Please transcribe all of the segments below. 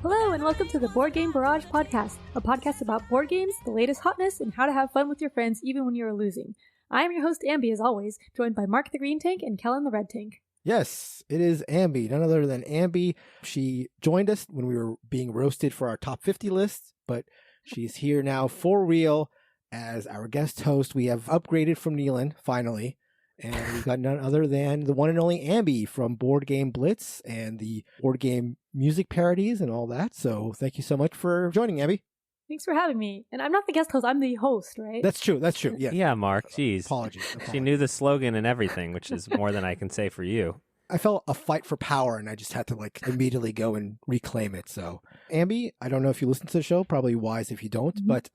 Hello and welcome to the Board Game Barrage podcast, a podcast about board games, the latest hotness, and how to have fun with your friends even when you are losing. I am your host Ambie as always, joined by Mark the Green Tank and Kellen the Red Tank. Yes, it is Ambie, none other than Ambie. She joined us when we were being roasted for our top 50 list, but she's here now for real as our guest host. We have upgraded from Neelan, finally, and we've got none other than the one and only Ambie from Board Game Blitz and the board game music parodies and all that. So thank you so much for joining, Ambie. Thanks for having me. And I'm not the guest host, I'm the host, right? That's true, yeah. Yeah, Mark, geez. Apologies. She knew the slogan and everything, which is more than I can say for you. I felt a fight for power, and I just had to immediately go and reclaim it. So, Ambie, I don't know if you listen to the show, probably wise if you don't, but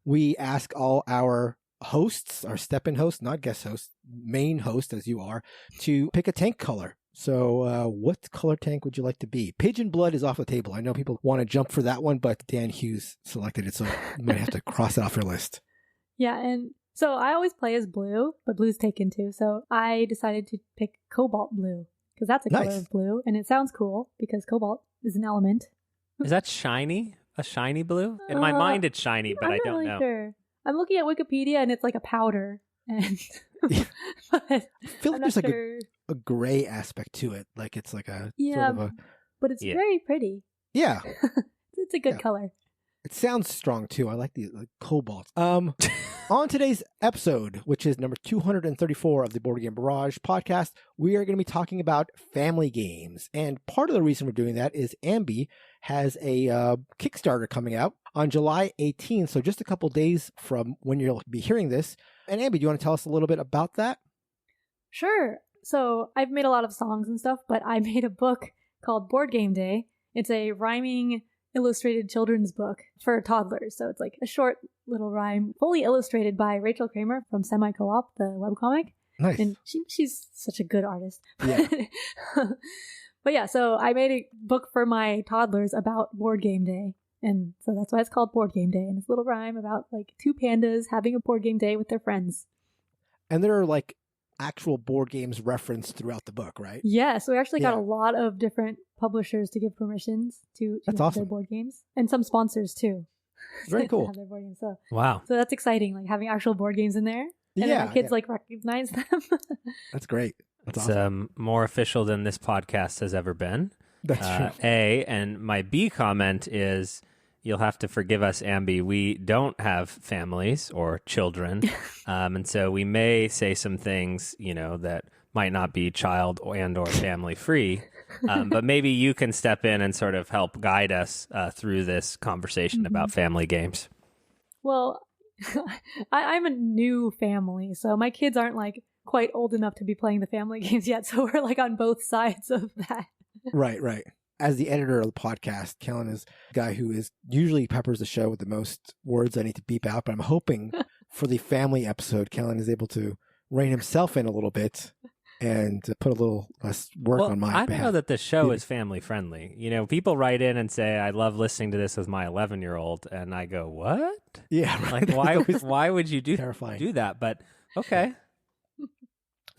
we ask all our hosts, our step-in hosts, not guest hosts, main host as you are, to pick a tank color. So what color tank would you like to be? Pigeon Blood is off the table. I know people want to jump for that one, but Dan Hughes selected it, so you might have to cross it off your list. Yeah, and so I always play as blue, but blue's taken too. So I decided to pick cobalt blue because that's a color of blue, and it sounds cool because cobalt is an element. Is that shiny? A shiny blue? In my mind, it's shiny, but I don't really know. Sure. I'm looking at Wikipedia, and it's like a powder. And I feel like there's sure. a gray aspect to it. Like it's like a yeah, sort of a... but it's very pretty. Yeah. It's a good color. It sounds strong too. I like the cobalt. On today's episode, which is number 234 of the Board Game Barrage podcast, we are going to be talking about family games. And part of the reason we're doing that is Ambie has a Kickstarter coming out on July 18th. So just a couple days from when you'll be hearing this. And Ambie, do you want to tell us a little bit about that? Sure. So I've made a lot of songs and stuff, but I made a book called Board Game Day. It's a rhyming illustrated children's book for toddlers. So it's like a short little rhyme, fully illustrated by Rachel Kramer from Semi Co-op, the webcomic. Nice. And she's such a good artist. Yeah. But yeah, so I made a book for my toddlers about Board Game Day. And so that's why it's called Board Game Day. And it's a little rhyme about two pandas having a board game day with their friends. And there are actual board games referenced throughout the book, right? Yeah, so we actually got a lot of different publishers to give permissions to that's have awesome. their board games. And some sponsors too. Very cool. Have their board games. So, wow. So that's exciting, having actual board games in there. And then my kids recognize them. That's great. That's it's awesome. More official than this podcast has ever been. That's true. And my B comment is, you'll have to forgive us, Ambie. We don't have families or children. And so we may say some things, that might not be child and or family free. But maybe you can step in and sort of help guide us through this conversation about family games. Well, I'm a new family, so my kids aren't quite old enough to be playing the family games yet. So we're on both sides of that. Right. As the editor of the podcast, Kellen is a guy who is usually peppers the show with the most words I need to beep out, but I'm hoping for the family episode, Kellen is able to rein himself in a little bit and put a little less work on my behalf. I don't know that the show is family friendly. People write in and say, I love listening to this with my 11-year-old, and I go, what? Yeah, right. Why would you do that? But okay.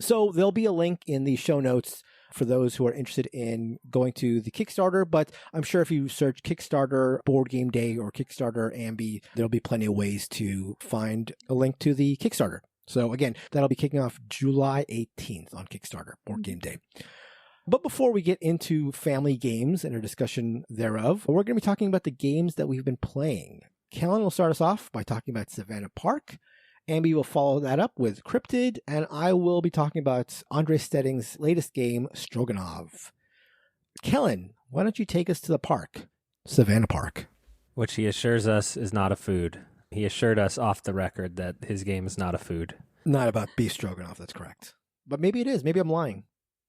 So there'll be a link in the show notes for those who are interested in going to the Kickstarter, but I'm sure if you search Kickstarter Board Game Day or Kickstarter Ambie, there'll be plenty of ways to find a link to the Kickstarter. So again, that'll be kicking off July 18th on Kickstarter, Board Game Day. But before we get into family games and a discussion thereof, we're going to be talking about the games that we've been playing. Kellen will start us off by talking about Savannah Park. Ambie will follow that up with Cryptid, and I will be talking about Andre Stedding's latest game, Stroganov. Kellen, why don't you take us to the park, Savannah Park? Which he assures us is not a food. He assured us off the record that his game is not a food. Not about beef stroganoff, that's correct. But maybe it is. Maybe I'm lying.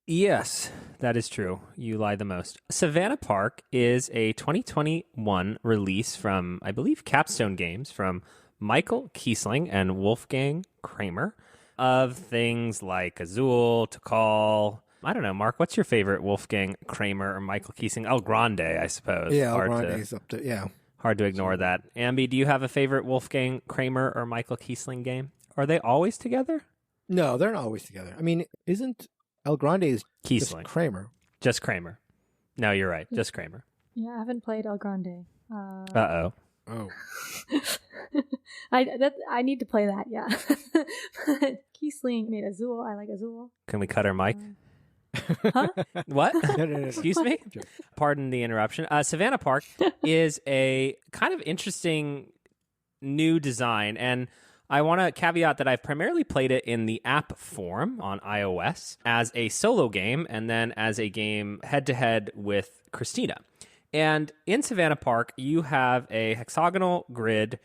Yes, that is true. You lie the most. Savannah Park is a 2021 release from, I believe, Capstone Games, from Michael Kiesling and Wolfgang Kramer, of things like Azul, Tikal. I don't know, Mark, what's your favorite Wolfgang Kramer or Michael Kiesling? El Grande, I suppose. Yeah, El Grande's up to, yeah. Hard to ignore that. Ambie, do you have a favorite Wolfgang Kramer or Michael Kiesling game? Are they always together? No, they're not always together. I mean, isn't El Grande's Kiesling. just Kramer? Just Kramer. No, you're right. Just Kramer. Yeah, I haven't played El Grande. Uh-oh. Oh. I need to play that, yeah. But Kiesling made Azul. I like Azul. Can we cut her mic? Huh? What? No. Excuse me? Pardon the interruption. Savannah Park is a kind of interesting new design, and I want to caveat that I've primarily played it in the app form on iOS as a solo game and then as a game head-to-head with Christina. And in Savannah Park, you have a hexagonal grid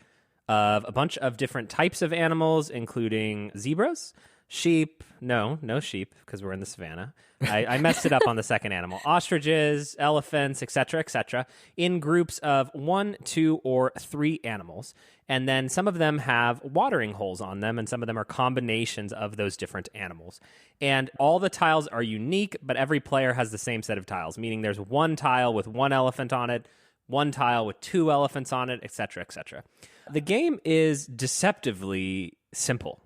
of a bunch of different types of animals, including zebras, sheep. No sheep, because we're in the savannah. I messed it up on the second animal. Ostriches, elephants, etc., in groups of 1, 2, or 3 animals. And then some of them have watering holes on them, and some of them are combinations of those different animals. And all the tiles are unique, but every player has the same set of tiles, meaning there's one tile with 1 elephant on it, one tile with 2 elephants on it, etc., etc. The game is deceptively simple.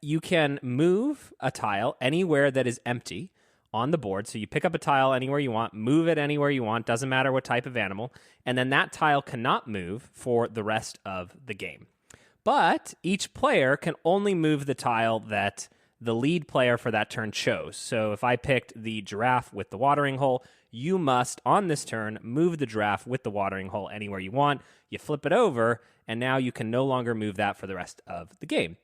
You can move a tile anywhere that is empty on the board. So you pick up a tile anywhere you want, move it anywhere you want, doesn't matter what type of animal, and then that tile cannot move for the rest of the game. But each player can only move the tile that the lead player for that turn chose. So if I picked the giraffe with the watering hole, you must, on this turn, move the giraffe with the watering hole anywhere you want. You flip it over, and now you can no longer move that for the rest of the game.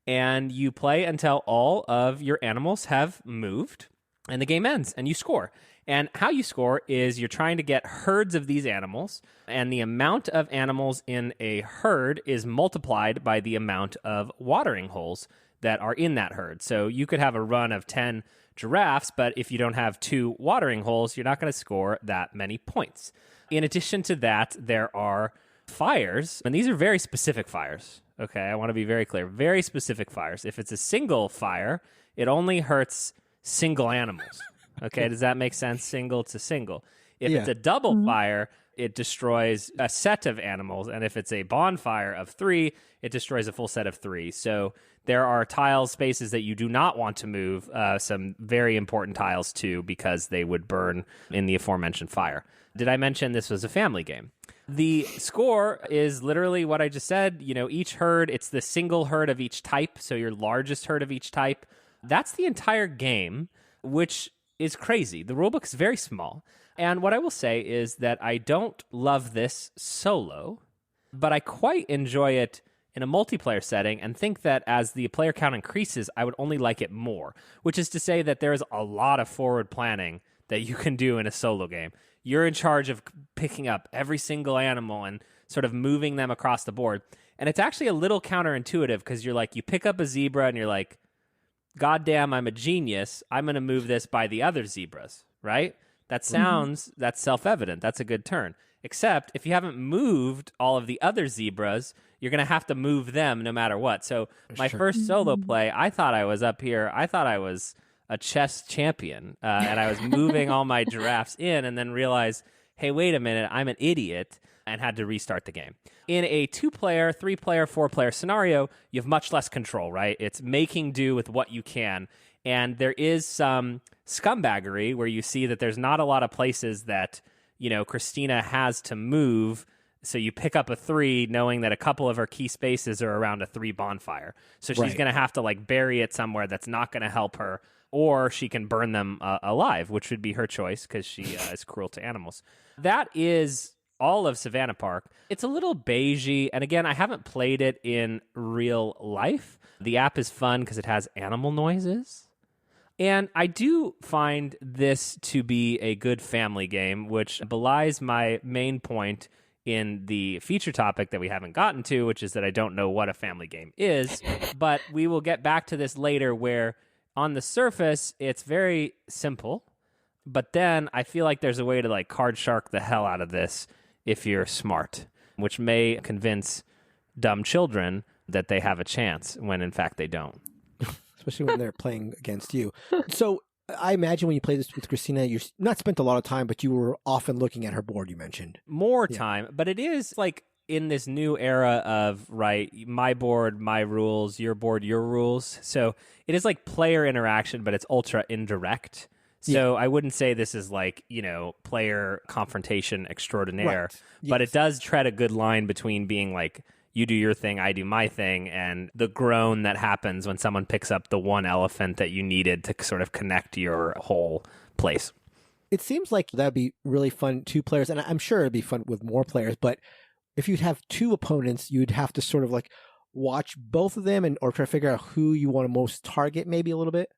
And you play until all of your animals have moved, and the game ends, and you score. And how you score is you're trying to get herds of these animals, and the amount of animals in a herd is multiplied by the amount of watering holes that are in that herd. So you could have a run of 10 giraffes, but if you don't have 2 watering holes, you're not going to score that many points. In addition to that, there are fires, and these are very specific fires. Okay, I want to be very clear. Very specific fires. If it's a single fire, it only hurts single animals. Okay, does that make sense? Single to single. If it's a double fire, it destroys a set of animals. And if it's a bonfire of 3, it destroys a full set of 3. So there are tile spaces that you do not want to move, some very important tiles too, because they would burn in the aforementioned fire. Did I mention this was a family game? The score is literally what I just said. You know, each herd, it's the single herd of each type, so your largest herd of each type. That's the entire game, which is crazy. The rulebook is very small. And what I will say is that I don't love this solo, but I quite enjoy it in a multiplayer setting and think that as the player count increases, I would only like it more, which is to say that there is a lot of forward planning that you can do in a solo game. You're in charge of picking up every single animal and sort of moving them across the board. And it's actually a little counterintuitive because you're like, you pick up a zebra and you're like, God damn, I'm a genius. I'm going to move this by the other zebras, right? That sounds, that's self-evident. That's a good turn. Except if you haven't moved all of the other zebras, you're going to have to move them no matter what. So my first solo play, I thought I was up here. I thought I was a chess champion, and I was moving all my giraffes in and then realized, hey, wait a minute, I'm an idiot, and had to restart the game. In a 2-player, 3-player, 4-player scenario, you have much less control, right? It's making do with what you can. And there is some scumbaggery where you see that there's not a lot of places that, you know, Christina has to move. So you pick up a 3 knowing that a couple of her key spaces are around a 3 bonfire. So she's going to have to like bury it somewhere that's not going to help her, or she can burn them alive, which would be her choice because she is cruel to animals. That is all of Savannah Park. It's a little beigey, and again, I haven't played it in real life. The app is fun because it has animal noises. And I do find this to be a good family game, which belies my main point in the feature topic that we haven't gotten to, which is that I don't know what a family game is. But we will get back to this later, where on the surface, it's very simple. But then I feel like there's a way to like card shark the hell out of this if you're smart, which may convince dumb children that they have a chance when in fact they don't. Especially when they're playing against you. So I imagine when you play this with Christina, you're not spent a lot of time, but you were often looking at her board, you mentioned. More time, but it is like in this new era of, right, my board, my rules, your board, your rules. So it is like player interaction, but it's ultra indirect. So I wouldn't say this is like, player confrontation extraordinaire, Right. but Yes. it does tread a good line between being like, you do your thing, I do my thing, and the groan that happens when someone picks up the one elephant that you needed to sort of connect your whole place. It seems like that'd be really fun, 2 players, and I'm sure it'd be fun with more players, but if you'd have 2 opponents, you'd have to sort of like watch both of them or try to figure out who you want to most target maybe a little bit.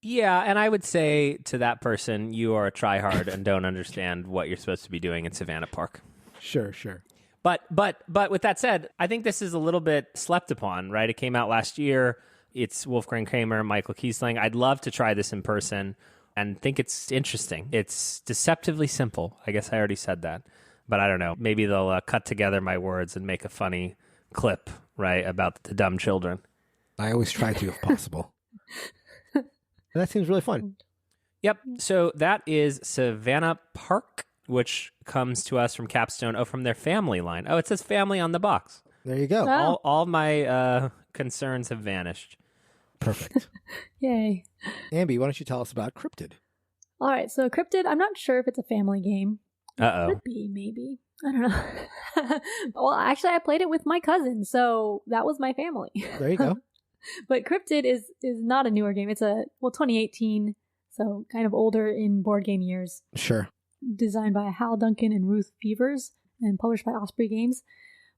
Yeah, and I would say to that person, you are a tryhard and don't understand what you're supposed to be doing in Savannah Park. Sure. But with that said, I think this is a little bit slept upon, right? It came out last year. It's Wolfgang Kramer, Michael Kiesling. I'd love to try this in person and think it's interesting. It's deceptively simple. I guess I already said that, but I don't know. Maybe they'll cut together my words and make a funny clip, right, about the dumb children. I always try to if possible. That seems really fun. Yep. So that is Savannah Park, which comes to us from Capstone. From their family line. It says family on the box. There you go. Oh. All my concerns have vanished. Perfect. Yay. Ambie, why don't you tell us about Cryptid? All right, so Cryptid, I'm not sure if it's a family game. Uh-oh. Could be, maybe. I don't know. Well, actually, I played it with my cousin, so that was my family. There you go. But Cryptid is not a newer game. It's 2018, so kind of older in board game years. Sure. Designed by Hal Duncan and Ruth Beavers and published by Osprey Games.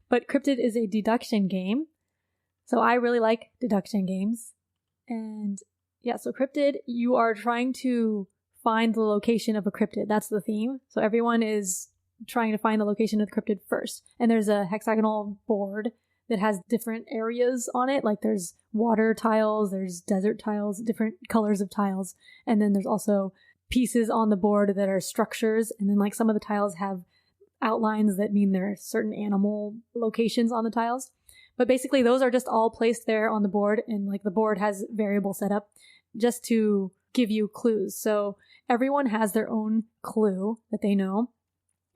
But Cryptid is a deduction game. So I really like deduction games. And yeah, so Cryptid, you are trying to find the location of a cryptid. That's the theme. So everyone is trying to find the location of the cryptid first. And there's a hexagonal board that has different areas on it. Like there's water tiles, there's desert tiles, different colors of tiles. And then there's also pieces on the board that are structures. And then like some of the tiles have outlines that mean there are certain animal locations on the tiles. But basically those are just all placed there on the board. And like the board has variable setup just to give you clues. So everyone has their own clue that they know.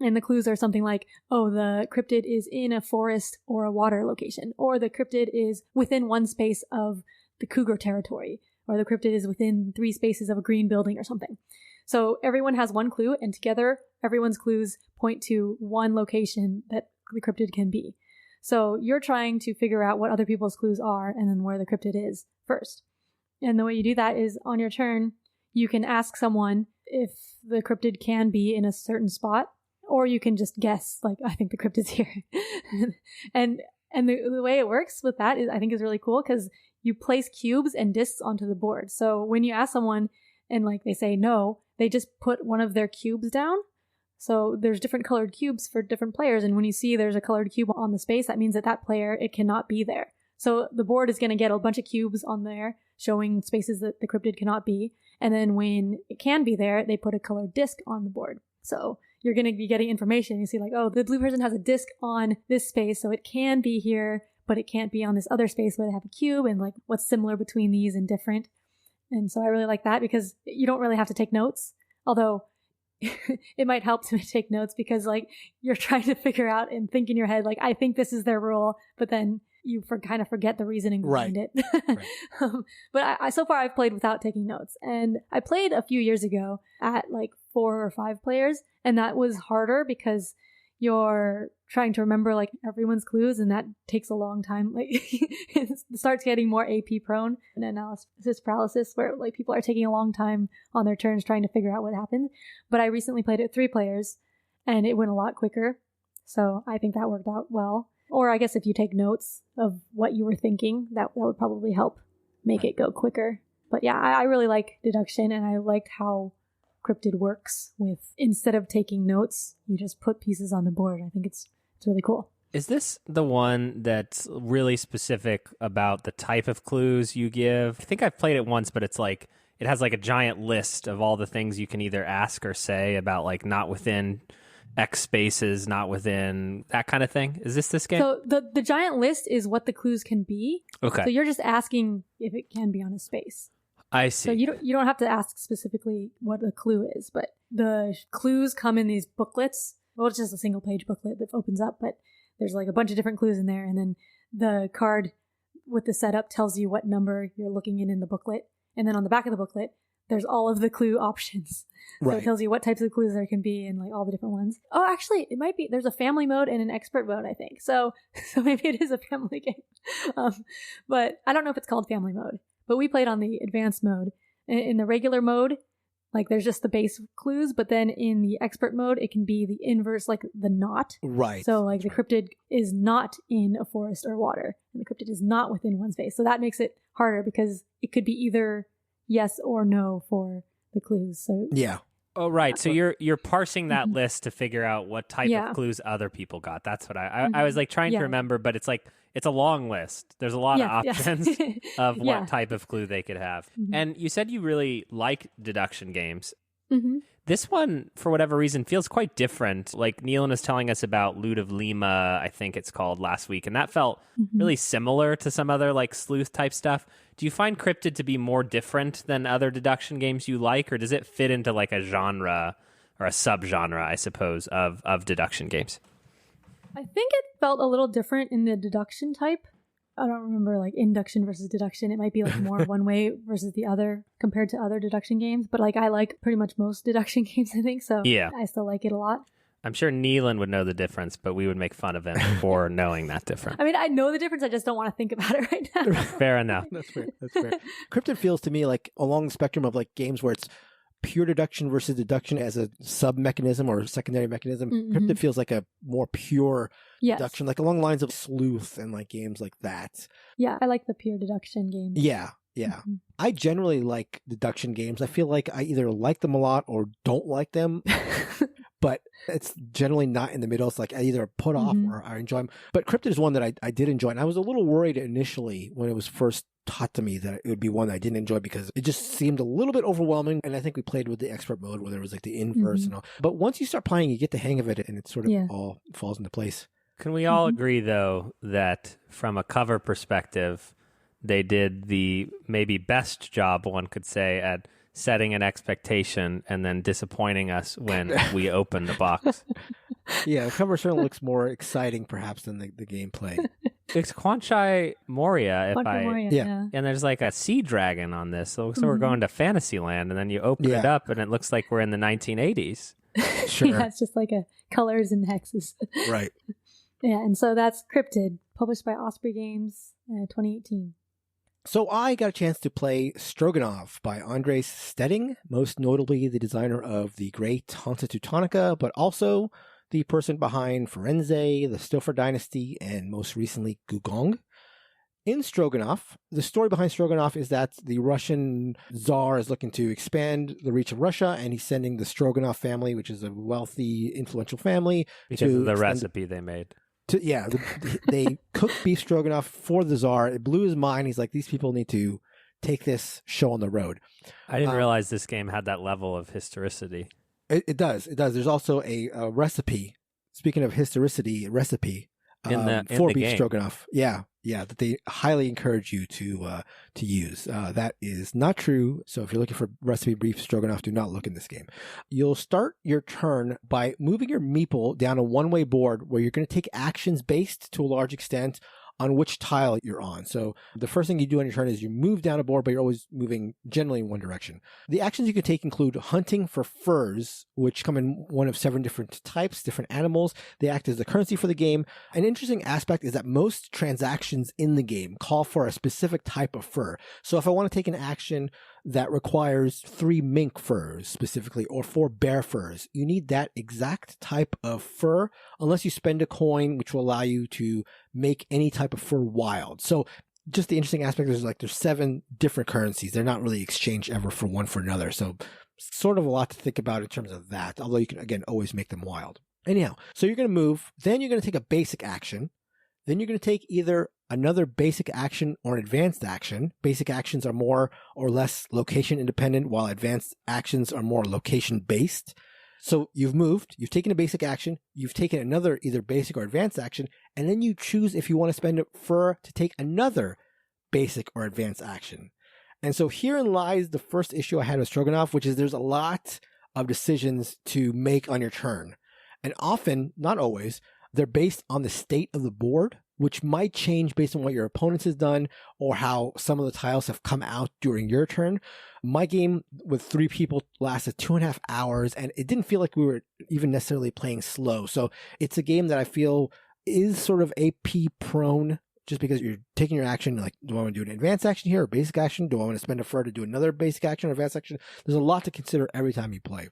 And the clues are something like, oh, the cryptid is in a forest or a water location, or the cryptid is within one space of the cougar territory, or the cryptid is within 3 spaces of a green building or something. So everyone has one clue, and together everyone's clues point to one location that the cryptid can be. So you're trying to figure out what other people's clues are and then where the cryptid is first. And the way you do that is on your turn, you can ask someone if the cryptid can be in a certain spot, or you can just guess, like, I think the cryptid's here. and the way it works with that is, I think, is really cool because you place cubes and discs onto the board. So when you ask someone and like they say no, they just put one of their cubes down. So there's different colored cubes for different players. And when you see there's a colored cube on the space, that means that player, it cannot be there. So the board is going to get a bunch of cubes on there showing spaces that the cryptid cannot be. And then when it can be there, they put a colored disc on the board. So you're going to be getting information. You see like, oh, the blue person has a disc on this space, so it can be here, but it can't be on this other space where they have a cube, and like what's similar between these and different. And so I really like that because you don't really have to take notes, although it might help to take notes because like you're trying to figure out and think in your head, like, I think this is their rule, but then you kind of forget the reasoning behind it. Right. But I so far I've played without taking notes, and I played a few years ago at like 4 or 5 players, and that was harder because you're trying to remember like everyone's clues, and that takes a long time. Like it starts getting more AP prone and analysis paralysis, where like people are taking a long time on their turns trying to figure out what happened. But I recently played it 3 players, and it went a lot quicker, so I think that worked out well. Or I guess if you take notes of what you were thinking, that would probably help make it go quicker. But yeah, I really like deduction, and I liked how Cryptid works with, instead of taking notes, you just put pieces on the board. I think it's really cool. Is this the one that's really specific about the type of clues you give? I think I've played it once, but it's like, it has like a giant list of all the things you can either ask or say about like not within X spaces, not within that kind of thing. Is this game? So the giant list is what the clues can be. Okay. So you're just asking if it can be on a space. I see. So you don't have to ask specifically what the clue is, but the clues come in these booklets. Well, it's just a single page booklet that opens up, but there's like a bunch of different clues in there, and then the card with the setup tells you what number you're looking in the booklet, and then on the back of the booklet there's all of the clue options. So it tells you what types of clues there can be and like all the different ones. Oh, actually, it might be, there's a family mode and an expert mode, I think. So maybe it is a family game. But I don't know if it's called family mode. But we played on the advanced mode. In the regular mode, like there's just the base clues, but then in the expert mode, it can be the inverse, like the not. Right. So like the cryptid is not in a forest or water, and the cryptid is not within one space. So that makes it harder because it could be either yes or no for the clues. So yeah. Oh, right. So you're parsing that list to figure out what type of clues other people got. That's what I was like trying to remember, but it's like, it's a long list. There's a lot of options of what type of clue they could have. And you said you really like deduction games. This one, for whatever reason, feels quite different. Like Neelan was telling us about Loot of Lima, I think it's called, last week, and that felt really similar to some other like sleuth type stuff. Do you find Cryptid to be more different than other deduction games you like, or does it fit into like a genre or a subgenre, I suppose, of deduction games? I think it felt a little different in the deduction type. I don't remember like induction versus deduction. It might be like more one way versus the other compared to other deduction games. But like I like pretty much most deduction games, I think. So yeah, I still like it a lot. I'm sure Neelan would know the difference, but we would make fun of him for knowing that difference. I mean, I know the difference. I just don't want to think about it right now. Fair enough. That's fair. Cryptid feels to me like along the spectrum of like games where it's pure deduction versus deduction as a sub mechanism or secondary mechanism. Cryptid feels like a more pure deduction, like along the lines of sleuth and like games like that. Yeah, I like the pure deduction games. Yeah. I generally like deduction games. I feel like I either like them a lot or don't like them. But it's generally not in the middle. It's like I either put off or I enjoy them. But Cryptid is one that I did enjoy. And I was a little worried initially when it was first taught to me that it would be one that I didn't enjoy because it just seemed a little bit overwhelming. And I think we played with the expert mode where there was like the inverse and all. But once you start playing, you get the hang of it and it sort of all falls into place. Can we all agree, though, that from a cover perspective, they did the maybe best job, one could say, at setting an expectation and then disappointing us when we open the box? Yeah, the cover certainly looks more exciting, perhaps, than the gameplay. It's Quanchai Moria, Yeah. And there's like a sea dragon on this. So we're going to Fantasyland, and then you open it up, and it looks like we're in the 1980s. Sure. Yeah, it's just like a colors and hexes. Right. Yeah, and so that's Cryptid, published by Osprey Games, 2018. So I got a chance to play Stroganov by Andres Steding, most notably the designer of the great Hansa Teutonica, but also the person behind Firenze, the Stoffer Dynasty, and most recently Gugong. In Stroganov, the story behind Stroganov is that the Russian Tsar is looking to expand the reach of Russia, and he's sending the Stroganov family, which is a wealthy, influential family, because of the recipe they made. They cooked beef stroganoff for the Tsar. It blew his mind. He's like, these people need to take this show on the road. I didn't realize this game had that level of historicity. It does. There's also a recipe. Speaking of historicity, recipe for beef stroganoff. Yeah, that they highly encourage you to use. That is not true. So if you're looking for recipe beef stroganoff, do not look in this game. You'll start your turn by moving your meeple down a one-way board where you're going to take actions based to a large extent on which tile you're on. So the first thing you do on your turn is you move down a board, but you're always moving generally in one direction. The actions you can take include hunting for furs, which come in one of 7 different types, different animals. They act as the currency for the game. An interesting aspect is that most transactions in the game call for a specific type of fur. So if I want to take an action that requires 3 mink furs specifically, or 4 bear furs, you need that exact type of fur unless you spend a coin, which will allow you to make any type of fur wild. So just the interesting aspect is like there's 7 different currencies. They're not really exchanged ever for one for another. So sort of a lot to think about in terms of that, although you can, again, always make them wild. Anyhow, so you're going to move, then you're going to take a basic action. Then you're going to take either another basic action or an advanced action. Basic actions are more or less location independent, while advanced actions are more location based. So you've moved, you've taken a basic action, you've taken another either basic or advanced action, and then you choose if you want to spend a fur to take another basic or advanced action. And so herein lies the first issue I had with Stroganov, which is there's a lot of decisions to make on your turn. And often, not always, they're based on the state of the board, which might change based on what your opponent has done or how some of the tiles have come out during your turn. My game with 3 people lasted 2.5 hours, and it didn't feel like we were even necessarily playing slow. So it's a game that I feel is sort of AP prone, just because you're taking your action, like, do I want to do an advanced action here or basic action? Do I want to spend a fur to do another basic action or advanced action? There's a lot to consider every time you play.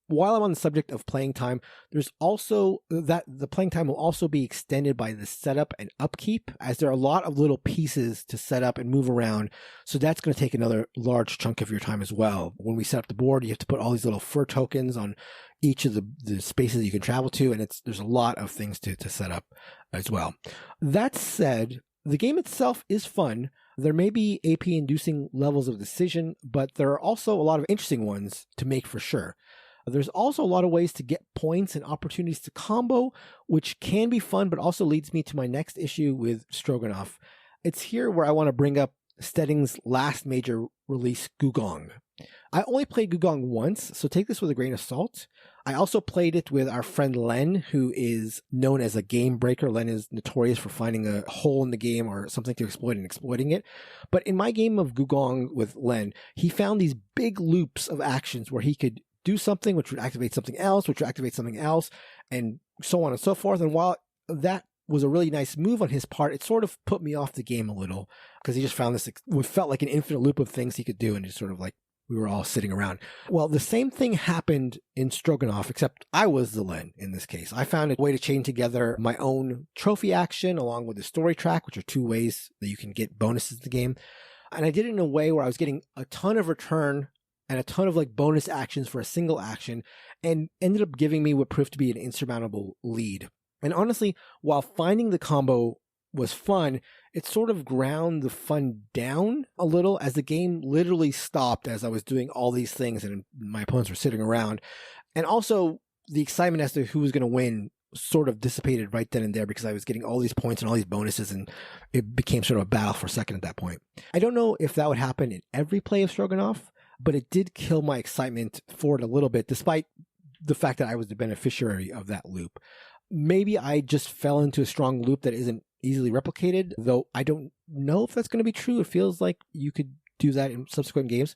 While I'm on the subject of playing time, there's also that the playing time will also be extended by the setup and upkeep, as there are a lot of little pieces to set up and move around. So that's going to take another large chunk of your time as well. When we set up the board, you have to put all these little fur tokens on each of the spaces you can travel to, and there's a lot of things to set up as well. That said, the game itself is fun. There may be AP-inducing levels of decision, but there are also a lot of interesting ones to make for sure. There's also a lot of ways to get points and opportunities to combo, which can be fun, but also leads me to my next issue with Stroganov. It's here where I want to bring up Stedding's last major release, Gugong. I only played Gugong once, so take this with a grain of salt. I also played it with our friend Len, who is known as a game breaker. Len is notorious for finding a hole in the game or something to exploit and exploiting it. But in my game of Gugong with Len, he found these big loops of actions where he could do something, which would activate something else, which would activate something else, and so on and so forth. And while that was a really nice move on his part, it sort of put me off the game a little, because he just found this, what felt like an infinite loop of things he could do, and just sort of like we were all sitting around. Well, the same thing happened in Stroganov, except I was the Len in this case. I found a way to chain together my own trophy action along with the story track, which are 2 ways that you can get bonuses in the game. And I did it in a way where I was getting a ton of return and a ton of like bonus actions for a single action, and ended up giving me what proved to be an insurmountable lead. And honestly, while finding the combo was fun, it sort of ground the fun down a little, as the game literally stopped as I was doing all these things and my opponents were sitting around. And also the excitement as to who was going to win sort of dissipated right then and there, because I was getting all these points and all these bonuses, and it became sort of a battle for a second at that point. I don't know if that would happen in every play of Stroganov, but it did kill my excitement for it a little bit, despite the fact that I was the beneficiary of that loop. Maybe I just fell into a strong loop that isn't easily replicated, though I don't know if that's going to be true. It feels like you could do that in subsequent games.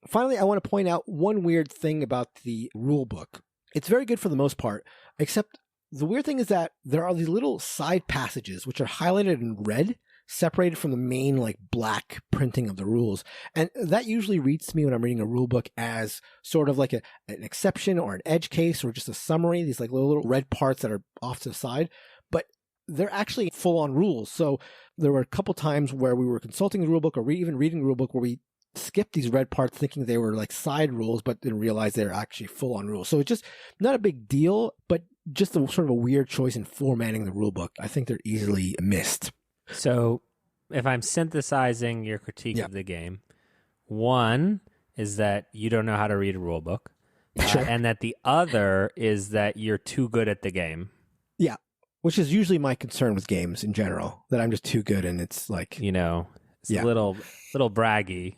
Finally, I want to point out one weird thing about the rule book. It's very good for the most part, except the weird thing is that there are these little side passages which are highlighted in red, separated from the main like black printing of the rules. And that usually reads to me when I'm reading a rule book as sort of like an exception or an edge case or just a summary, these like little red parts that are off to the side. But they're actually full on rules. So there were a couple times where we were consulting the rule book or even reading the rule book where we skipped these red parts thinking they were like side rules, but didn't realize they're actually full on rules. So it's just not a big deal, but just a sort of a weird choice in formatting the rule book. I think they're easily missed. So if I'm synthesizing your critique of the game, one is that you don't know how to read a rule book. Sure. And that the other is that you're too good at the game. Yeah, which is usually my concern with games in general, that I'm just too good and it's like... You know, it's a little braggy.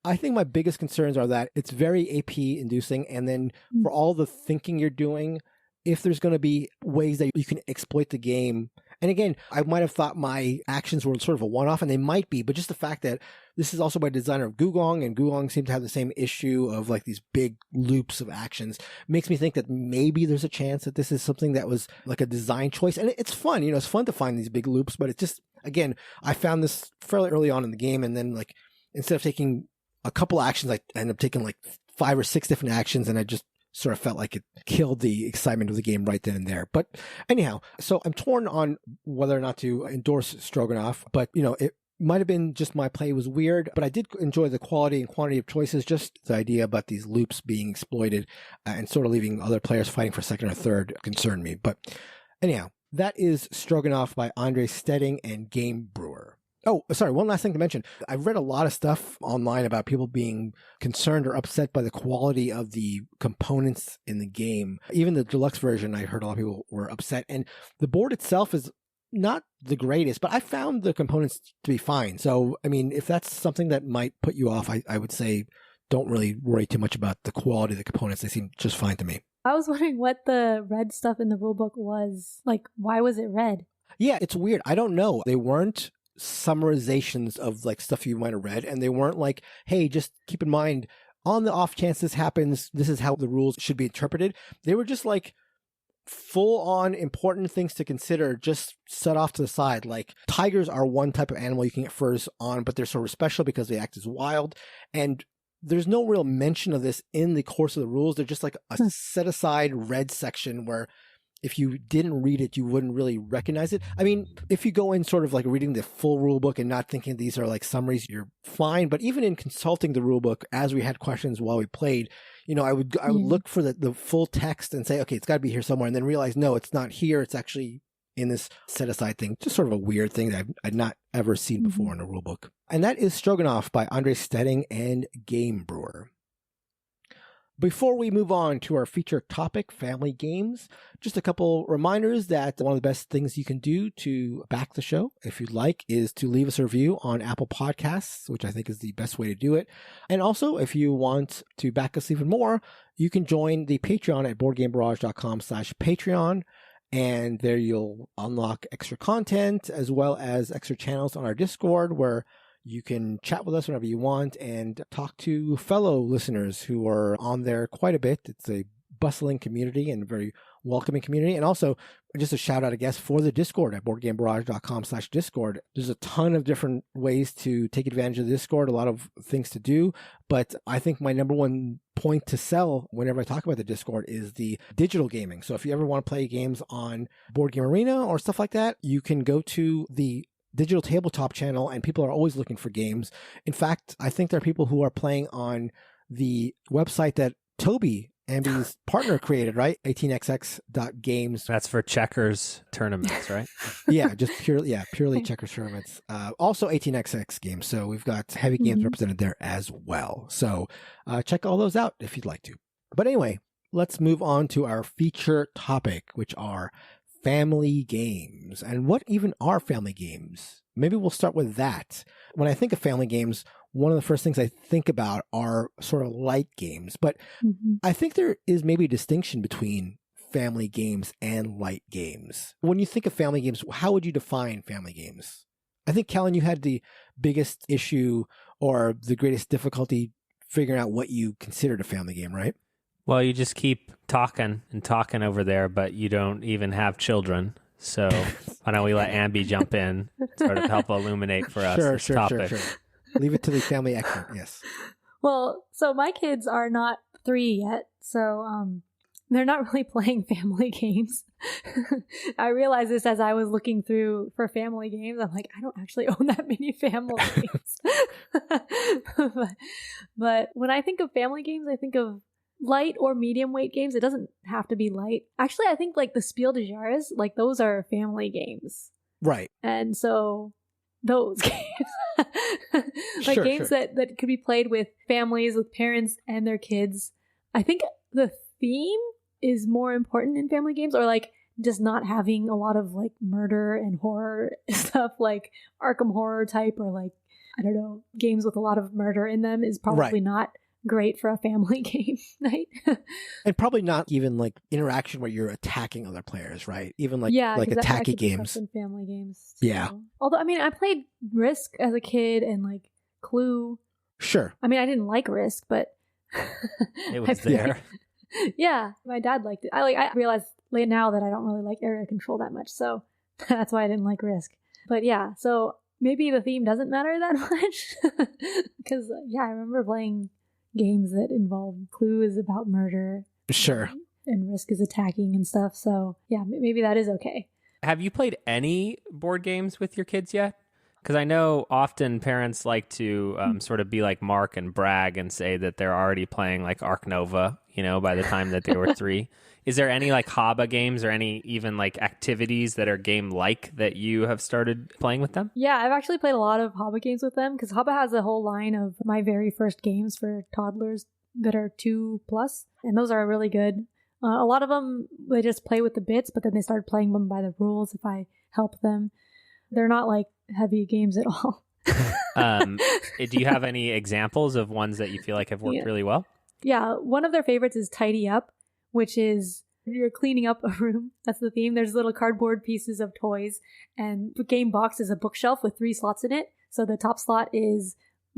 I think my biggest concerns are that it's very AP inducing, and then for all the thinking you're doing, if there's going to be ways that you can exploit the game. And again, I might have thought my actions were sort of a one-off, and they might be, but just the fact that this is also by designer of Gugong, and Gugong seemed to have the same issue of like these big loops of actions, makes me think that maybe there's a chance that this is something that was like a design choice. And it's fun, it's fun to find these big loops, but it's just, again, I found this fairly early on in the game, and then like, instead of taking a couple actions, I ended up taking like 5 or 6 different actions, and I just sort of felt like it killed the excitement of the game right then and there. But anyhow, so I'm torn on whether or not to endorse Stroganov, but it might have been just my play was weird, but I did enjoy the quality and quantity of choices, just the idea about these loops being exploited and sort of leaving other players fighting for second or third concerned me. But anyhow, that is Stroganov by Andre Stedding and Game Brewer. Oh, sorry, one last thing to mention. I've read a lot of stuff online about people being concerned or upset by the quality of the components in the game. Even the deluxe version, I heard a lot of people were upset. And the board itself is not the greatest, but I found the components to be fine. So, I mean, if that's something that might put you off, I would say don't really worry too much about the quality of the components. They seem just fine to me. I was wondering what the red stuff in the rulebook was. Like, why was it red? Yeah, it's weird. I don't know. They weren't summarizations of like stuff you might have read, and they weren't like, hey, just keep in mind, on the off chance this happens, this is how the rules should be interpreted. They were just like full on important things to consider, just set off to the side. Like, tigers are one type of animal you can get furs on, but they're sort of special because they act as wild. And there's no real mention of this in the course of the rules. They're just like a set aside red section where if you didn't read it, you wouldn't really recognize it. I mean, if you go in sort of like reading the full rule book and not thinking these are like summaries, you're fine. But even in consulting the rule book, as we had questions while we played, you know, I would look for the full text and say, okay, it's got to be here somewhere. And then realize, no, it's not here. It's actually in this set aside thing. Just sort of a weird thing that I'd not ever seen before in a rule book. And that is Stroganov by Andre Stedding and Game Brewer. Before we move on to our feature topic, family games, just a couple reminders that one of the best things you can do to back the show, if you'd like, is to leave us a review on Apple Podcasts, which I think is the best way to do it. And also, if you want to back us even more, you can join the Patreon at boardgamebarrage.com/Patreon. And there you'll unlock extra content as well as extra channels on our Discord where you can chat with us whenever you want and talk to fellow listeners who are on there quite a bit. It's a bustling community and a very welcoming community. And also, just a shout out, I guess, for the Discord at boardgamebarrage.com/Discord. There's a ton of different ways to take advantage of the Discord, a lot of things to do. But I think my number one point to sell whenever I talk about the Discord is the digital gaming. So if you ever want to play games on Board Game Arena or stuff like that, you can go to the digital tabletop channel, and people are always looking for games. In fact, I think there are people who are playing on the website that Toby, Ambie's partner, created, right? 18xx.games. That's for checkers tournaments, right? Yeah, just purely checkers tournaments. Also 18xx games. So we've got heavy games represented there as well. So check all those out if you'd like to. But anyway, let's move on to our feature topic, which are family games. And what even are family games? Maybe we'll start with that. When I think of family games, one of the first things I think about are sort of light games. But I think there is maybe a distinction between family games and light games. When you think of family games, how would you define family games? I think, Callan, you had the biggest issue or the greatest difficulty figuring out what you considered a family game, right? Well, you just keep talking and talking over there, but you don't even have children. So why don't we let Ambie jump in, sort of help illuminate for us this topic. Sure. Leave it to the family expert, yes. Well, so my kids are not 3 yet, so they're not really playing family games. I realized this as I was looking through for family games. I'm like, I don't actually own that many family games. but when I think of family games, I think of light or medium weight games. It doesn't have to be light. Actually, I think like the Spiel des Jahres, like those are family games. Right. And so those games, like games that could be played with families, with parents and their kids. I think the theme is more important in family games, or like just not having a lot of like murder and horror stuff, like Arkham Horror type, or like, I don't know, games with a lot of murder in them is probably not great for a family game night. And probably not even like interaction where you're attacking other players, right? Even like attacky games. In family games. Yeah. Although, I mean, I played Risk as a kid and like Clue. Sure. I mean, I didn't like Risk, but it was there. Yeah, my dad liked it. I realized late now that I don't really like area control that much, so that's why I didn't like Risk. But yeah, so maybe the theme doesn't matter that much because I remember playing games that involve Clue is about murder. Sure. And Risk is attacking and stuff. So yeah, maybe that is okay. Have you played any board games with your kids yet? Because I know often parents like to sort of be like Mark and brag and say that they're already playing like Ark Nova, by the time that they were 3. Is there any like Haba games or any even like activities that are game-like that you have started playing with them? Yeah, I've actually played a lot of Haba games with them because Haba has a whole line of my very first games for toddlers that are 2+, and those are really good. A lot of them, they just play with the bits, but then they start playing them by the rules if I help them. They're not like heavy games at all. Do you have any examples of ones that you feel like have worked really well? Yeah, one of their favorites is Tidy Up, which is you're cleaning up a room. That's the theme. There's little cardboard pieces of toys, and the game box is a bookshelf with 3 slots in it. So the top slot is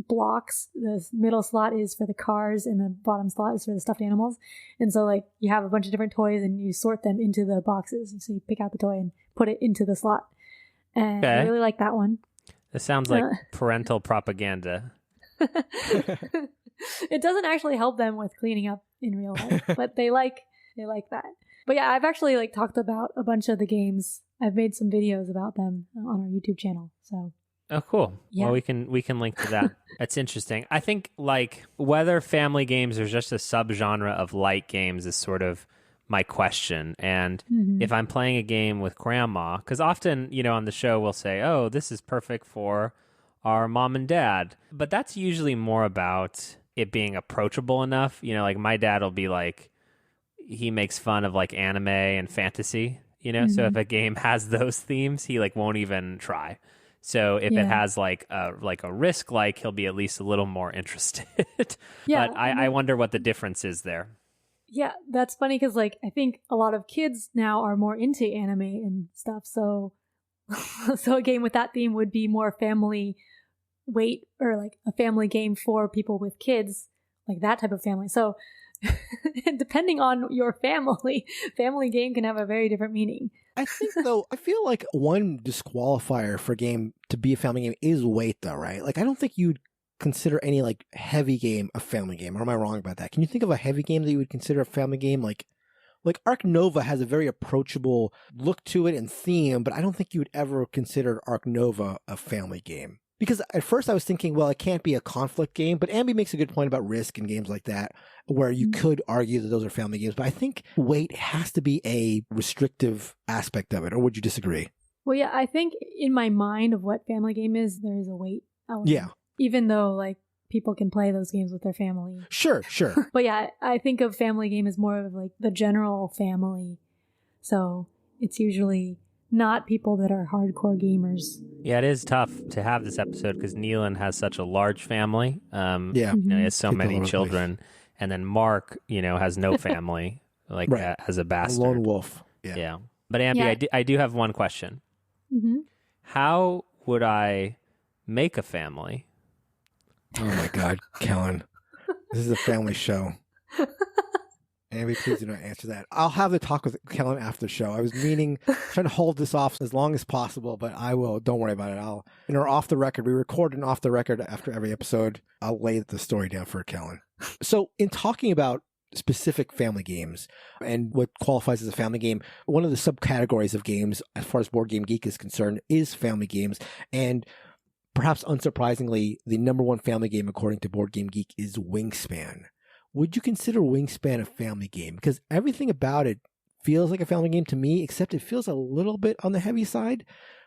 blocks, the middle slot is for the cars, and the bottom slot is for the stuffed animals. And so like you have a bunch of different toys and you sort them into the boxes. So you pick out the toy and put it into the slot. And I really like that one. This sounds like parental propaganda. It doesn't actually help them with cleaning up in real life, but they like that. But yeah, I've actually like talked about a bunch of the games. I've made some videos about them on our YouTube channel. So oh, cool. Yeah. Well, we can link to that. That's interesting. I think like whether family games are just a subgenre of light games is sort of my question. And if I'm playing a game with grandma, because often, on the show we'll say, oh, this is perfect for our mom and dad. But that's usually more about it being approachable enough. Like my dad will be like, he makes fun of like anime and fantasy, so if a game has those themes, he like won't even try. So if it has like a risk, like he'll be at least a little more interested. Yeah, but I wonder what the difference is there. Yeah, that's funny because like I think a lot of kids now are more into anime and stuff. So a game with that theme would be more family weight, or like a family game for people with kids, like that type of family. So depending on your family game can have a very different meaning. I think, though, I feel like one disqualifier for a game to be a family game is weight, though, right? Like, I don't think you'd consider any, like, heavy game a family game. Or am I wrong about that? Can you think of a heavy game that you would consider a family game? Like Ark Nova has a very approachable look to it and theme, but I don't think you would ever consider Ark Nova a family game. Because at first I was thinking, well, it can't be a conflict game, but Ambie makes a good point about risk and games like that, where you could argue that those are family games. But I think weight has to be a restrictive aspect of it, or would you disagree? Well, yeah, I think in my mind of what family game is, there is a weight element. Yeah. Even though, like, people can play those games with their family. Sure. But yeah, I think of family game as more of like the general family. So it's usually not people that are hardcore gamers. Yeah, it is tough to have this episode because Neelan has such a large family. He has so many children. And then Mark, has no family, like as a bastard. A lone wolf. Yeah. But Ambie, I do have one question. Mm-hmm. How would I make a family? Oh my God, Kellen. This is a family show. Ambie, please do not answer that. I'll have the talk with Kellen after the show. I was trying to hold this off as long as possible, but I will. Don't worry about it. In our off the record, we record an off the record after every episode. I'll lay the story down for Kellen. So in talking about specific family games and what qualifies as a family game, one of the subcategories of games, as far as Board Game Geek is concerned, is family games. And perhaps unsurprisingly, the number one family game, according to Board Game Geek, is Wingspan. Would you consider Wingspan a family game? Because everything about it feels like a family game to me, except it feels a little bit on the heavy side.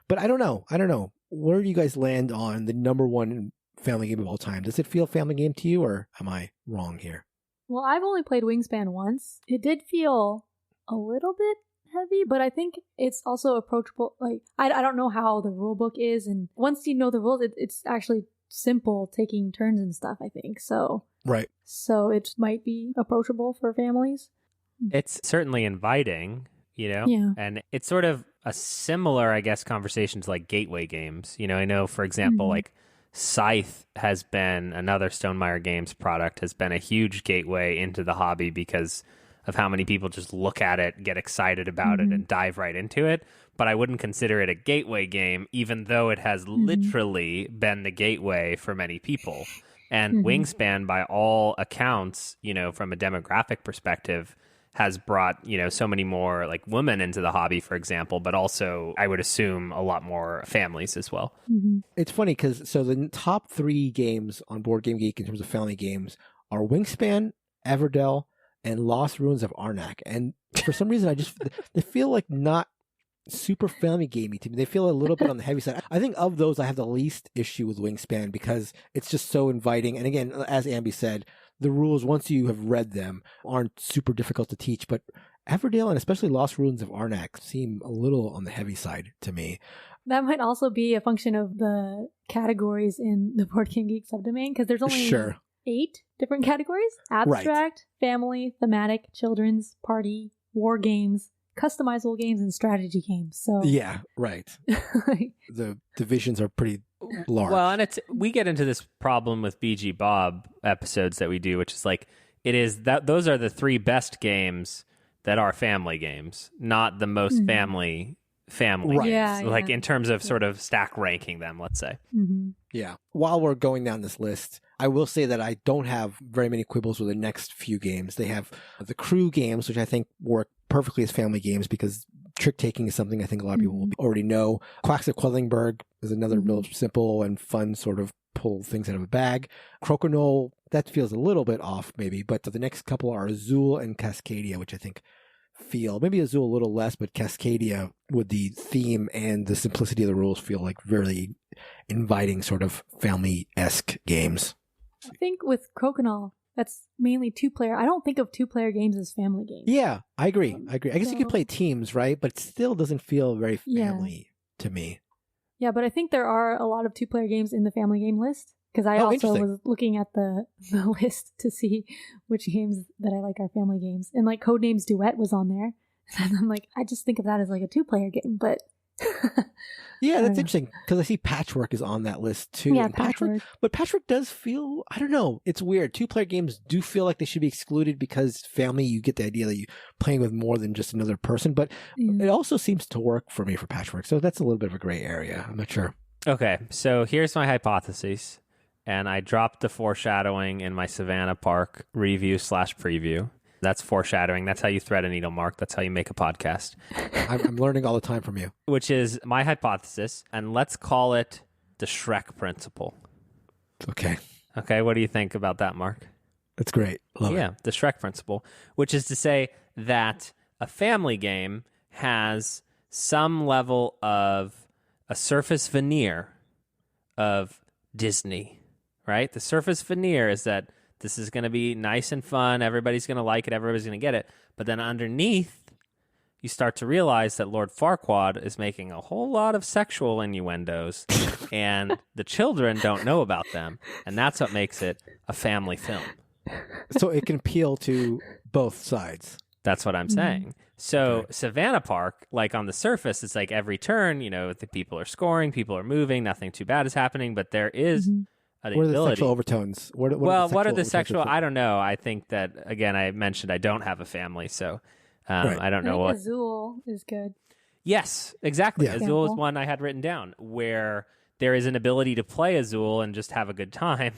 But I don't know. Where do you guys land on the number one family game of all time? Does it feel family game to you, or am I wrong here? Well, I've only played Wingspan once. It did feel a little bit heavy, but I think it's also approachable. Like, I don't know how the rule book is, and once you know the rules, it's actually simple taking turns and stuff, I think. So right. So it might be approachable for families. It's certainly inviting, Yeah. and it's sort of a similar, I guess, conversation to like gateway games. I know, for example, like Scythe has been another Stonemaier Games product, has been a huge gateway into the hobby because of how many people just look at it, get excited about it, and dive right into it. But I wouldn't consider it a gateway game, even though it has literally been the gateway for many people. And Wingspan, by all accounts, from a demographic perspective, has brought, so many more like women into the hobby, for example, but also I would assume a lot more families as well. It's funny because the top 3 games on Board Game Geek in terms of family games are Wingspan, Everdell, and Lost Ruins of Arnak. And for some reason, they feel like not super family gamey to me. They feel a little bit on the heavy side. I think of those, I have the least issue with Wingspan because it's just so inviting. And again, as Ambie said, the rules, once you have read them, aren't super difficult to teach. But Everdale and especially Lost Ruins of Arnak seem a little on the heavy side to me. That might also be a function of the categories in the Board Game Geek subdomain, because there's only 8 different categories: abstract, family, thematic, children's, party, war games, customizable games, and strategy games. So yeah, right. The divisions are pretty large. Well, and we get into this problem with BG Bob episodes that we do, which is like those are the 3 best games that are family games, not the most family Right. Yeah, like in terms of sort of stack ranking them, let's say. Mm-hmm. Yeah. While we're going down this list, I will say that I don't have very many quibbles with the next few games. They have the crew games, which I think work perfectly as family games because trick-taking is something I think a lot of people will already know. Quacks of Quedlinburg is another real simple and fun sort of pull things out of a bag. Crokinole, that feels a little bit off maybe, but the next couple are Azul and Cascadia, which I think feel maybe Azul a little less, but Cascadia with the theme and the simplicity of the rules feel like really inviting sort of family-esque games. I think with Crokinole, that's mainly 2-player. I don't think of 2-player games as family games. Yeah, I agree. I guess you could play teams, right? But it still doesn't feel very family to me. Yeah, but I think there are a lot of 2-player games in the family game list. Because I also was looking at the list to see which games that I like are family games. And like Codenames Duet was on there. And I'm like, I just think of that as like a 2-player game, but... Yeah, that's interesting. Because I see Patchwork is on that list too. Yeah, and Patchwork. But Patchwork does feel, I don't know, it's weird. 2-player games do feel like they should be excluded because family, you get the idea that you're playing with more than just another person. But it also seems to work for me for Patchwork. So that's a little bit of a gray area. I'm not sure. Okay, so here's my hypothesis. And I dropped the foreshadowing in my Savannah Park review/preview. That's foreshadowing. That's how you thread a needle, Mark. That's how you make a podcast. I'm learning all the time from you. Which is my hypothesis, and let's call it the Shrek principle. Okay. Okay, what do you think about that, Mark? That's great. Love it. Yeah, the Shrek principle, which is to say that a family game has some level of a surface veneer of Disney. Right? The surface veneer is that this is going to be nice and fun. Everybody's going to like it. Everybody's going to get it. But then underneath, you start to realize that Lord Farquaad is making a whole lot of sexual innuendos, and the children don't know about them. And that's what makes it a family film. So it can appeal to both sides. That's what I'm saying. So Savannah Park, like on the surface, it's like every turn, the people are scoring, people are moving, nothing too bad is happening, but there is... What are the sexual overtones? What are the sexual? I don't know. I think that, again, I mentioned I don't have a family, so I don't know what. Azul is good. Yes, exactly. Yeah. Azul is one I had written down where there is an ability to play Azul and just have a good time.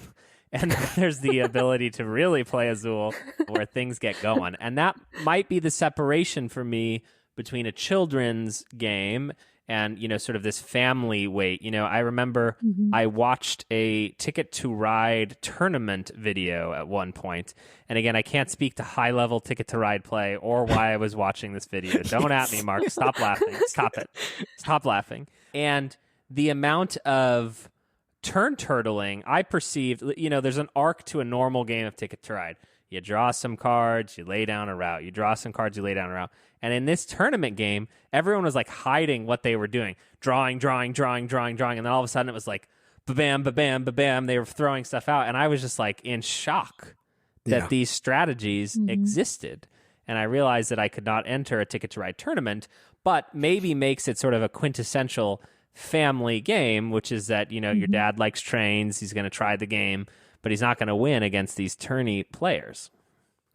And there's the ability to really play Azul where things get going. And that might be the separation for me between a children's game and, sort of this family weight. I remember I watched a Ticket to Ride tournament video at one point. And again, I can't speak to high-level Ticket to Ride play or why I was watching this video. Don't at me, Mark. Stop laughing. Stop it. Stop laughing. And the amount of turn turtling I perceived, there's an arc to a normal game of Ticket to Ride. You draw some cards, you lay down a route. You draw some cards, you lay down a route. And in this tournament game, everyone was like hiding what they were doing. Drawing. And then all of a sudden it was like, ba-bam, ba-bam, ba-bam. They were throwing stuff out. And I was just like in shock that these strategies existed. And I realized that I could not enter a Ticket to Ride tournament, but maybe makes it sort of a quintessential family game, which is that, your dad likes trains. He's going to try the game, but he's not going to win against these tourney players.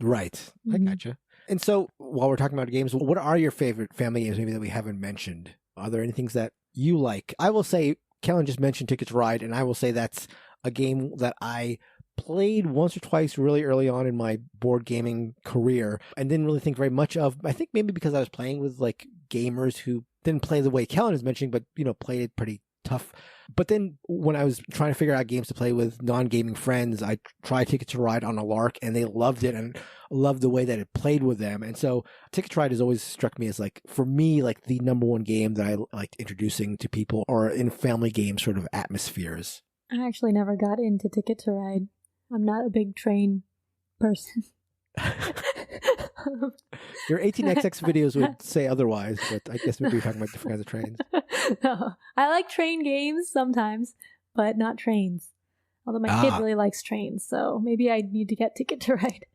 Right. I gotcha. And so while we're talking about games, what are your favorite family games maybe that we haven't mentioned? Are there any things that you like? I will say, Kellen just mentioned Ticket to Ride, and I will say that's a game that I played once or twice really early on in my board gaming career and didn't really think very much of. I think maybe because I was playing with like gamers who didn't play the way Kellen is mentioning, but, played it pretty tough. But then when I was trying to figure out games to play with non-gaming friends, I tried Ticket to Ride on a lark, and they loved it and loved the way that it played with them. And so Ticket to Ride has always struck me as like, for me, like the number one game that I liked introducing to people or in family game sort of atmospheres. I actually never got into Ticket to Ride. I'm not a big train person. Your 18XX videos would say otherwise, but I guess maybe we're talking about different kinds of trains. No, I like train games sometimes, but not trains. Although my kid really likes trains, so maybe I need to get Ticket to Ride.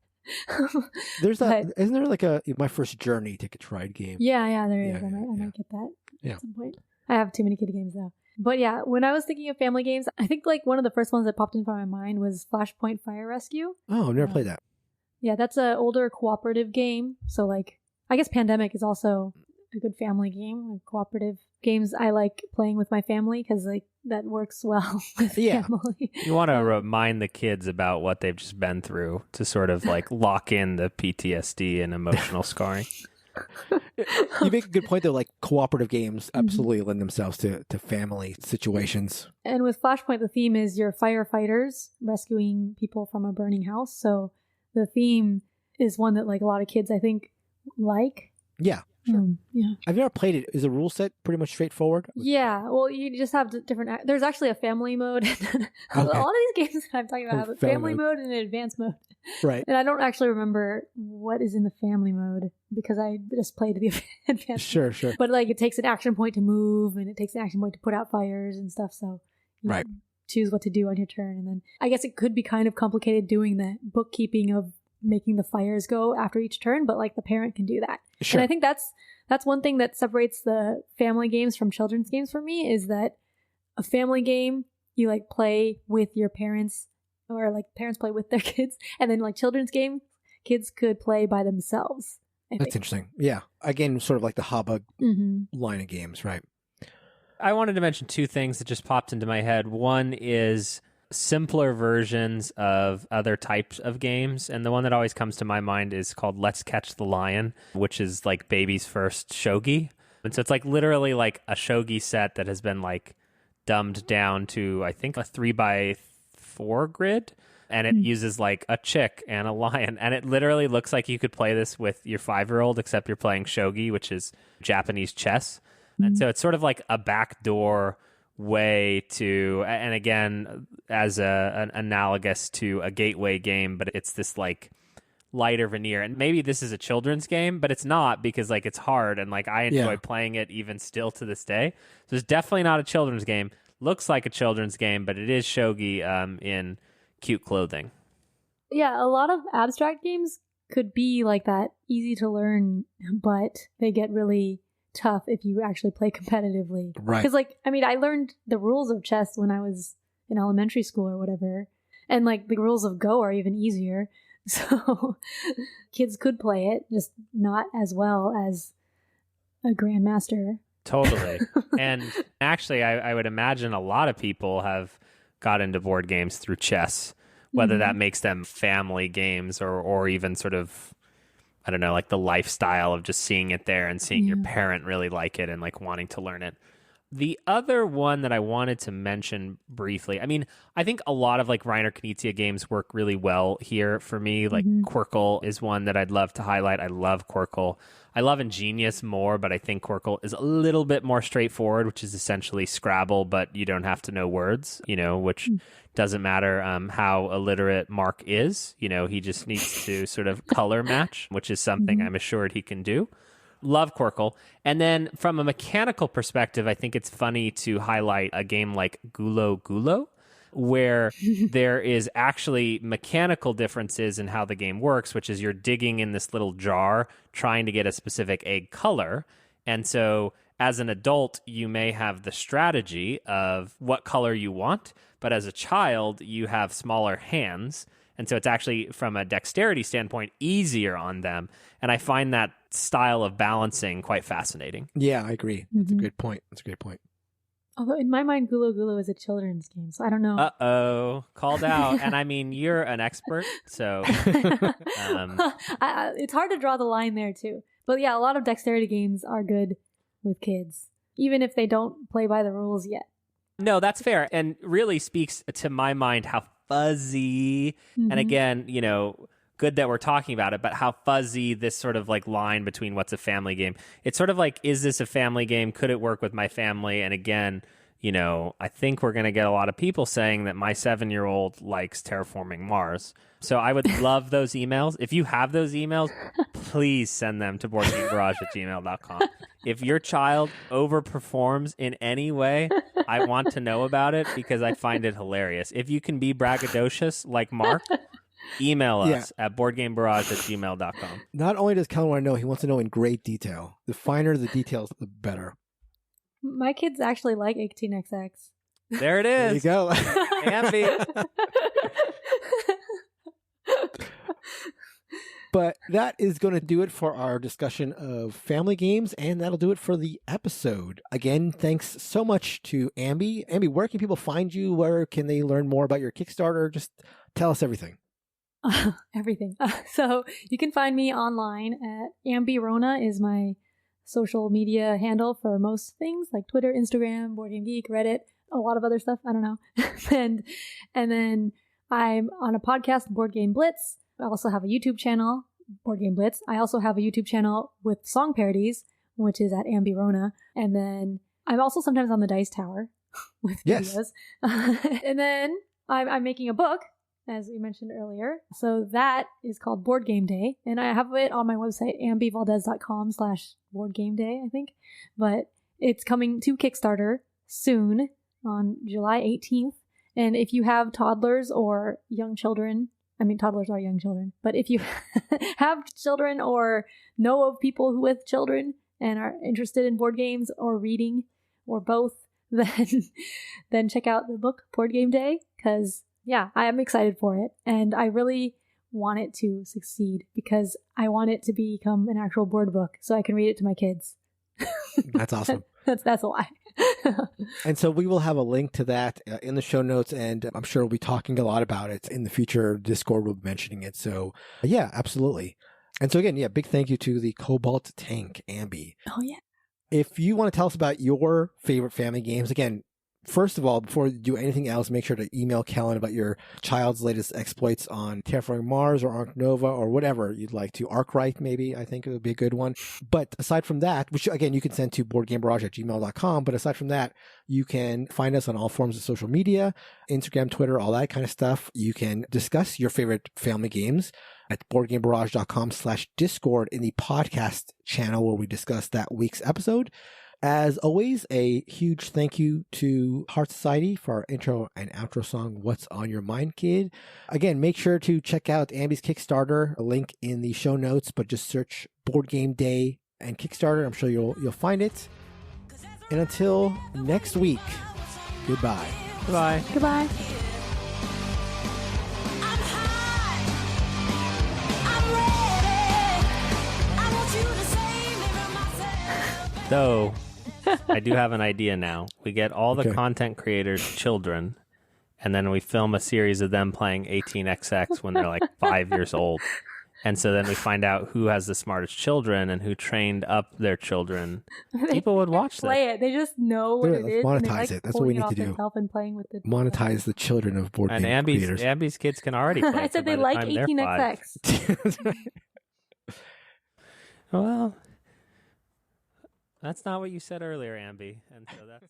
There's that, isn't there like a My First Journey Ticket to Ride game? Yeah, there is. I might get that at some point. I have too many kid games though. But yeah, when I was thinking of family games, I think like one of the first ones that popped into my mind was Flashpoint Fire Rescue. Oh, I've never played that. Yeah, that's an older cooperative game. So like, I guess Pandemic is also a good family game. Like cooperative games I like playing with my family because like that works well with family. You want to remind the kids about what they've just been through to sort of like lock in the PTSD and emotional scarring. You make a good point though, like cooperative games absolutely lend themselves to family situations. And with Flashpoint, the theme is you're firefighters rescuing people from a burning house. So the theme is one that like a lot of kids I think like. Yeah. Sure. I've never played it. Is the rule set pretty much straightforward? Yeah. Well, you just have different... There's actually a family mode. A lot of these games that I'm talking about have a family mode and an advanced mode. Right. And I don't actually remember what is in the family mode because I just played the advanced mode. Sure. But like it takes an action point to move and it takes an action point to put out fires and stuff. So you choose what to do on your turn. And then I guess it could be kind of complicated doing the bookkeeping of making the fires go after each turn, but like the parent can do that. Sure. And I think that's one thing that separates the family games from children's games for me is that a family game you like play with your parents or like parents play with their kids, and then like children's game kids could play by themselves. That's interesting. Yeah. Again, sort of like the Hubbub line of games, right? I wanted to mention two things that just popped into my head. One is simpler versions of other types of games, and the one that always comes to my mind is called Let's Catch the Lion, which is like baby's first shogi. And so it's like literally like a shogi set that has been like dumbed down to I think a 3x4 grid, and it uses like a chick and a lion, and it literally looks like you could play this with your 5-year-old, except you're playing shogi, which is Japanese chess. And so it's sort of like a backdoor way to, and again, as an analogous to a gateway game, but it's this like lighter veneer. And maybe this is a children's game, but it's not, because like it's hard, and like I enjoy playing it even still to this day. So it's definitely not a children's game. Looks like a children's game, but it is shogi in cute clothing. Yeah, a lot of abstract games could be like that, easy to learn, but they get really tough if you actually play competitively. Right. Because like, I mean, I learned the rules of chess when I was in elementary school or whatever. And like the rules of Go are even easier. So kids could play it, just not as well as a grandmaster. Totally. And actually, I would imagine a lot of people have got into board games through chess, whether that makes them family games or even sort of, I don't know, like the lifestyle of just seeing it there and seeing your parent really like it and like wanting to learn it. The other one that I wanted to mention briefly, I mean, I think a lot of like Reiner Knizia games work really well here for me. Like Qwirkle is one that I'd love to highlight. I love Qwirkle. I love Ingenious more, but I think Qwirkle is a little bit more straightforward, which is essentially Scrabble, but you don't have to know words, you know, which doesn't matter how illiterate Mark is. You know, he just needs to sort of color match, which is something I'm assured he can do. Love Qwirkle. And then from a mechanical perspective, I think it's funny to highlight a game like Gulo, where there is actually mechanical differences in how the game works, which is you're digging in this little jar trying to get a specific egg color. And so as an adult, you may have the strategy of what color you want, but as a child, you have smaller hands. And so it's actually, from a dexterity standpoint, easier on them. And I find that style of balancing quite fascinating. Yeah, I agree. That's a good point. Although in my mind, Gulo is a children's game, so I don't know. Uh-oh, called out. And I mean, you're an expert, so... it's hard to draw the line there, too. But yeah, a lot of dexterity games are good with kids, even if they don't play by the rules yet. No, that's fair, and really speaks to my mind how fuzzy, and again, you know, good that we're talking about it, but how fuzzy this sort of like line between what's a family game. It's sort of like, is this a family game? Could it work with my family? And again, I think we're going to get a lot of people saying that my 7-year-old likes terraforming Mars. So I would love those emails. If you have those emails, please send them to boardgamegarage@gmail.com. If your child overperforms in any way, I want to know about it because I find it hilarious. If you can be braggadocious like Mark, email us at boardgamegarage@gmail.com. Not only does Kellen want to know, he wants to know in great detail. The finer the details, the better. My kids actually like 18XX. There it is. There you go. Ambie. But that is going to do it for our discussion of family games, and that'll do it for the episode. Again, thanks so much to Ambie. Ambie, where can people find you? Where can they learn more about your Kickstarter? Just tell us everything. Everything. So you can find me online at Ambie Rona is my social media handle for most things like Twitter, Instagram, Board Game Geek, Reddit, a lot of other stuff. I don't know. and then I'm on a podcast, Board Game Blitz. I also have a YouTube channel, Board Game Blitz. I also have a YouTube channel with song parodies, which is at Ambie Rona. And then I'm also sometimes on the Dice Tower with videos. And then I'm making a book, as we mentioned earlier. So that is called Board Game Day. And I have it on my website, ambievaldez.com/boardgameday, I think. But it's coming to Kickstarter soon on July 18th. And if you have toddlers or young children, I mean, toddlers are young children, but if you have children or know of people with children and are interested in board games or reading or both, then check out the book Board Game Day, because I am excited for it, and I really want it to succeed because I want it to become an actual board book so I can read it to my kids. That's awesome. That's why. And so we will have a link to that in the show notes, and I'm sure we'll be talking a lot about it in the future. Discord will be mentioning it. So yeah, absolutely. And so again, big thank you to the Cobalt Tank, Ambie. Oh yeah. If you want to tell us about your favorite family games, again, first of all, before you do anything else, make sure to email Kellen about your child's latest exploits on Terraforming Mars or Ark Nova or whatever you'd like to. Arkwright, maybe, I think it would be a good one. But aside from that, which again, you can send to boardgamebarrage@gmail.com. But aside from that, you can find us on all forms of social media, Instagram, Twitter, all that kind of stuff. You can discuss your favorite family games at boardgamebarrage.com/discord in the podcast channel where we discuss that week's episode. As always, a huge thank you to Heart Society for our intro and outro song, What's on Your Mind, Kid? Again, make sure to check out Ambie's Kickstarter, a link in the show notes, but just search Board Game Day and Kickstarter. I'm sure you'll find it. And until next week, goodbye. Goodbye. Goodbye. So I do have an idea now. We get all the content creators' children, and then we film a series of them playing 18XX when they're like 5 years old. And so then we find out who has the smartest children and who trained up their children. People would watch that. Play it. They just know what it is. Monetize it. That's what we need to do. And playing with the monetize the children of board game creators. Ambie's kids can already play. I said they like 18XX. Well, that's not what you said earlier, Ambie. And so that's